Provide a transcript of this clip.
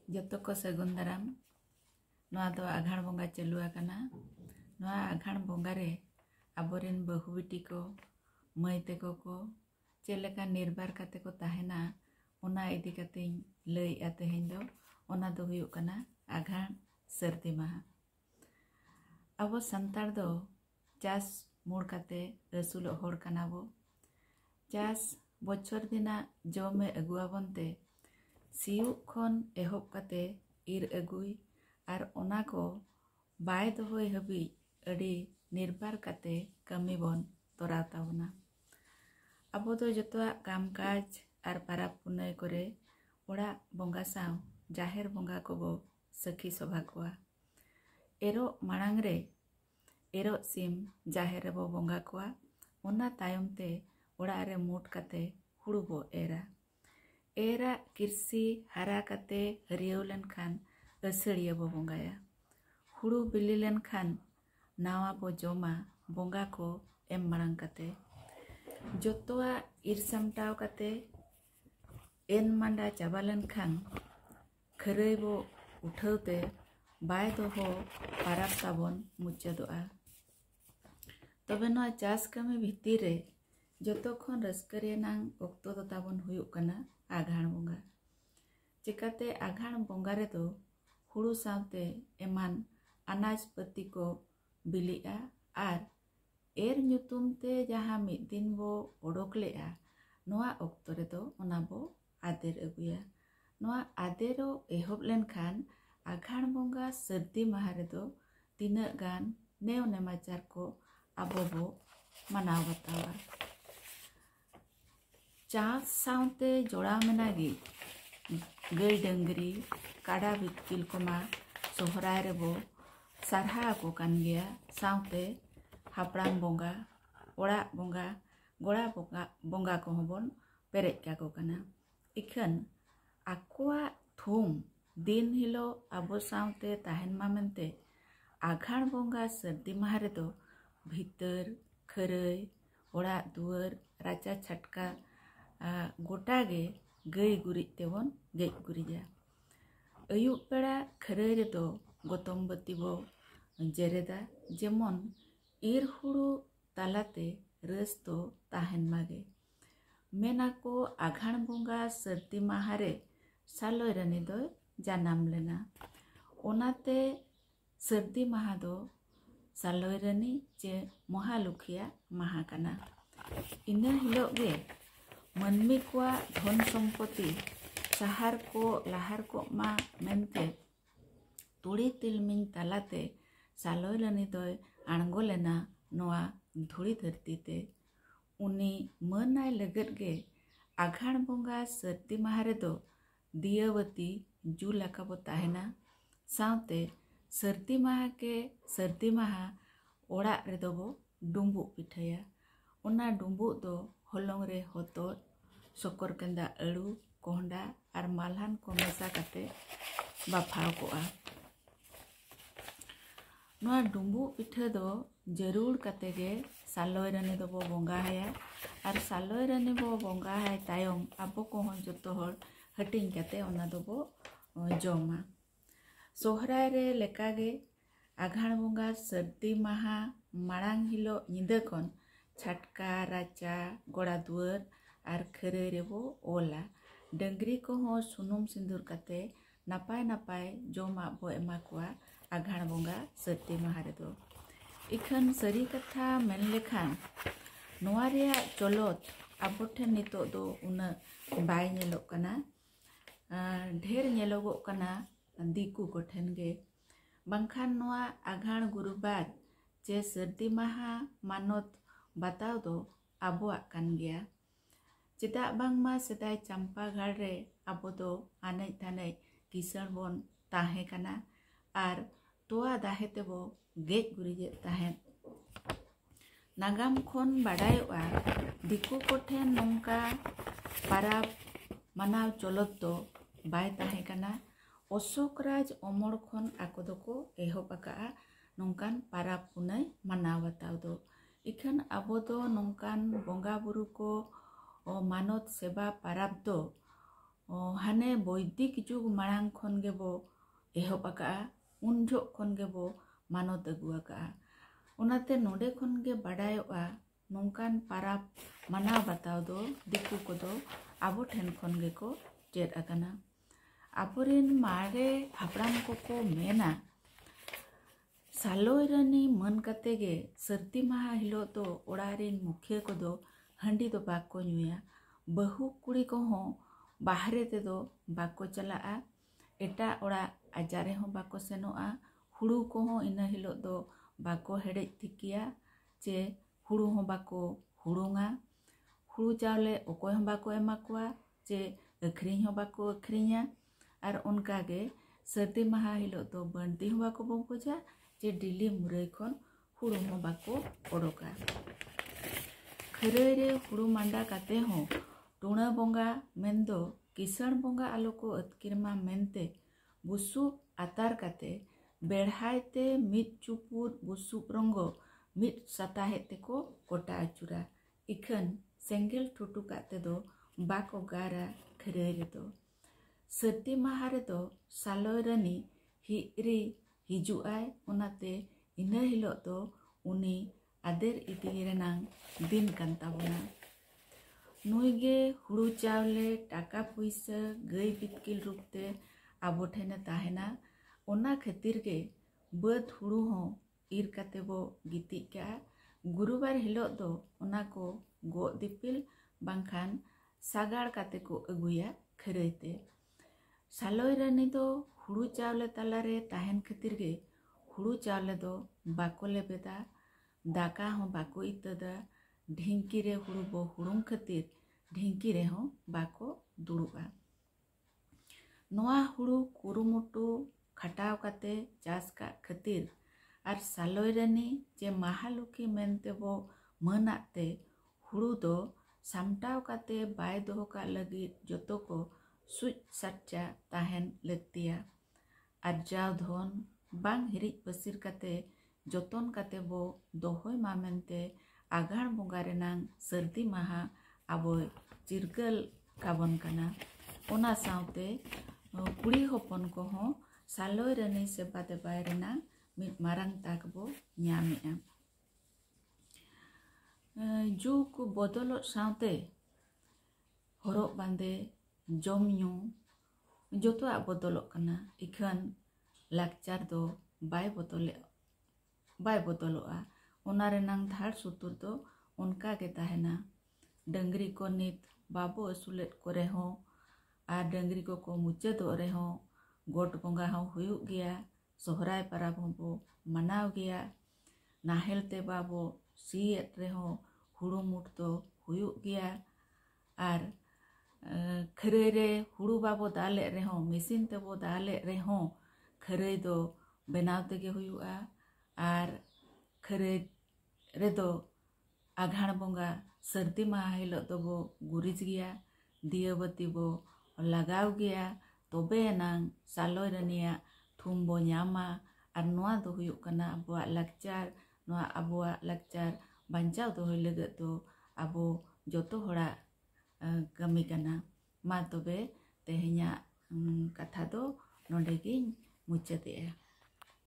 जतो को सगुन दाराम नोआ दो आघाण बोंगा चालू आकाना। नोआ आघाण बोंगा रे आबोरेन बहु बिटी को मई तेको को चेलेका निर्बार काते को ताहेना ओना इदी काते लई आते हें दो ओना दो हुयुग कना आघाण सर्दी माहा। अबो संतार दो चास मूड काते रसुल होड़ कना बो। चास बछर दिना जमे अगुआ बनते सियुग खन एहोब काते इर अगुई आर ओना को बाय दोहोय हबी अड़ी निर्बार काते कमी बन तोराव ताबोना। अबो दो जतोआ कामकाज आर पाराब पुनय करे ओड़ा बोंगा साव जाहेर बोंगा को बो सखी सभा कोआ। एरो मांग रे एरो सिम जाहेर बो बोंगा कोआ ओना तायम ते ओड़ा रे मूट काते हुड़ू बो एरा किरसी हरा काते हरियव लेन खान असड़िया बो बोंगाया। हुड़ू बिली लेन खान नावा बो जोमा बोंगा को एम मांग काते जोतोआ इर सामटाव काते एन मांडा चाबा लेन खान खरई बो उठावते बाय दोहो पाराब ताबन मुचादोआ। तबे नोआ चास कमी भितर रे जतो खन रस्करे नांग ओक्तो दो ताबन हुयुग कना आघाण बोंगा। चिकाते आघाण बोंगा रे दो हुड़ू सावते एमान अनाज पति को बिलिआ आर एर ᱧᱩᱛᱩᱢ ते जहाँ मिद दिन बो ओडोक लेआ नोआ ओक्तो रे दो ओना बो आदेर अगुया। नोआ आदेरो एहोब लेन खान आघाण बोंगा सर्दी माहा रे दो तीना गान नेव नेमाचार को आबो बो मनाव बतावा। चास सावते जोड़ा मेनागी गई डंगरी काड़ा बितकिल कोमा सोहराय रे बो सारहा को कान गया। सावते हापड़ाम बोंगा ओड़ा बोंगा गोड़ा बोंगा को हबन पेरेज का को कना। इखन आकुआ थुम दिन हिलो आबो सावते ताहेन मा मेनते आघाण बोंगा सर्दी माहा रे दो भीतर खरई ओड़ा दुआर राचा छटका गोटागे गई गुरिज तेबन गेज गुरिजा। अयुब बेड़ा खरई रे दो गोतम बत्ती बो जेरेदा जेमन इर हुड़ू तालाते रस तो ताहेन मागे। मेना को आघाण बोंगा सर्दी माहा रे सालोय रानी दो जानाम लेना। ओनाते सर्दी माहा दो सालोय रानी चे महालुखिया माहा कना। इना हिलोग गे मनमी कोआ धन सम्पत्ति सहार को लाहार को मा मेनते तुड़ी तिलमिन तालाते सालोय रानी दो आणगो लेना नोआ धुड़ी धरती ते। उनी मनाय लगत गे आघाण बोंगा सर्दी माहा रे दो दियावती जू लाकाबो ताहेना। सावते सर्दी माहा ओड़ा रे दो बो डुंबु पिठाया। ओना डुंबु दो हलंग रे होतोद सकर केंदा अड़ू कोहंडा आर मालहान को मेसा काते बाफाव कोआ। नोआ डुंबु पिठा दो जरूर काते गे सालोय रानी दो बो बोंगा हाया आर सालोय रानी बो बोंगा हाय तायम आबो को हन जतो हर हटिंग काते ओना दो बो जोमा। सोहराय रे लेकागे आघाण बोंगा सर्दी माहा मांग हिलो निंदा खन छटका राचा गोड़ा दुआर आर खरई रे बो ओला। डंगरी को हो सुनुम सिंदूर काते नापाय नापाय जोमा बो एमा कोआ आघाण बोंगा सर्दी माहा रे दो। इखन सरी कथा मेन लेखान नोआ रेया चलत आबो ठेन नितो दो उना बाय नेलोग कना। ढेर नेलोगोग कना दिकू को ठेन गे बांखान नोआ आघाण गुरुबार चे सर्दी माहा मानत बताव दो आबोआ कान गया। चेदा बांगमा सेदाय चंपा घाड़ रे आबो दो आनै थानै किसण बोन ताहे कना आर तोआ दाहे तेबो गेज गुरिजे ताहेन। नागाम खन बाडायोआ दिकू को ठेन नोंका पाराब मानाव चलत दो बाय ताहे कना। अशोक राज अमर खन आको दो एहोब आका नोंकान पाराब पुनय मानाव बताव दो। इखन आबो दो नोंकान बोंगा बुरु को मानत सेवा पाराब दो हाने बैदिक जुग मांग खन गे बो एहब आका उन जो खन गे बो मानत अगु आका ओनाते नोडे खन गे बाडायोआ नोंकान पाराब माना बताव दो दिकु को दो आबो ठेन खन गे को चेद आकाना आबोरेन मारे हापड़ाम को मेना सालोय रानी मन कते गे सर्दी माहा हिलो तो ओड़ारेन मुखिया को दो हंडी दो बाको नुया बहु कुड़ी को हो बाहरे ते दो बाको चला एटा ओड़ा आजारे हो बाको सेनोआ हुड़ू को हो इना हिलो दो बाको हेड़े थिकिया चे हुड़ू हो बाको हुड़ूंगा हुड़ू चावले ओकोय हो बाको एमा कुआ चे अखरिñ हो बाको अखरिñा और उनका गे सर्दी माहा हिलो तो बंदी हो बाको बंकोजा चे डिली मुरई खन हुड़ू हो बाको ओडोका खरई रे हुड़ू मांडा काते हो टुणा बोंगा मेंदो किसण बोंगा आलो को अतकिरमा मेनते बुसुब आतार काते बेढ़ाइते मिट चुपुर बुसुब रंगो मिट सताहेते को कोटा अचुरा इखन सेंगेल ठुटू काते दो बाको गारा खरई रे दो सर्दी माहा रे दो सालोय रानी हिरी हिजु आय ओनाते इना हिलो दो उनी आदेर इदी रेनांग दिन कान ताबोना नुई गे हुड़ू चावले टाका पैसा गई बितकिल रूपते आबो ठेने ताहेना ओना खातिर गे बद हुड़ू हो इर काते बो गिति का गुरुवार हिलो दो ओना को गो दिपिल बांखान सागाड़ काते को अगुया खरईते सालोय रानी दो हुड़ू चावले तालारे ताहेन खातिर गे हुड़ू चावले दो बाको लेबेदा दाका हो बाको इतदा ढिंकी रे हुड़ू बो हुड़ूं खातिर ढिंकी रे हो बाको दुड़ुबा नोआ हुड़ू कुरुमुटु खटाव काते चास का खातिर और सालोय रानी जे महालुखी मेनते बो मनाते हुड़ू दो सामटाव काते बाय दोहो का लगी जोतो को सुच सच्चा ताहेन लगतिया अर्जाव धन बांग हिरिज बसिर काते जोतन काते बो दोहोय मा मेनते आगाड़ बोंगा रेनांग सर्दी माहा आबोय चिरगल काबन काना ओना सावते कुड़ी होपन को हो सालोय रानी सेबा देबाय रेनांग मिट मारांग ताक बो ᱧᱟᱢᱮᱜᱼᱟ जुग बदलो सावते हरक बांदे जम ᱧᱩ जोतोआ बदलोग कना इखन लाकचार दो बाय बदलोआ ओना रेनांग धाड़ सुतुर दो उनका के ताहेना डंगरी को नित बाबो असुलेट करे हो आ डंगरी को मुचादो रे हो गोट बोंगा हो हुयुग गया सोहराय पाराब हो बो मनाव गया नाहेल ते बाबो सीएट रे हो हुड़ू मुठ दो हुयुग गया और खरई रे हुड़ू बाबो दाले रे हो मिसिन ते बो दाले रे हो खरई दो बनाव तेगे हुयुगा और खरई रे दो आघाड़ बोंगा सर्दी माहा हिलो दो बो गुरिज गया दियाबती बो लगाव गया तोबे नांग सालोय रानिया थुम बो ᱧᱟᱢᱟ और नोआ दो हुयुग कना आबोआ लाकचार नोआ आबोआ लाकचार बांचाव दोहय लगत दो आबो जोतो होड़ा कमी कना मा तोबे तेहेña कथा दो नोंडे गिñ मुचादेआ।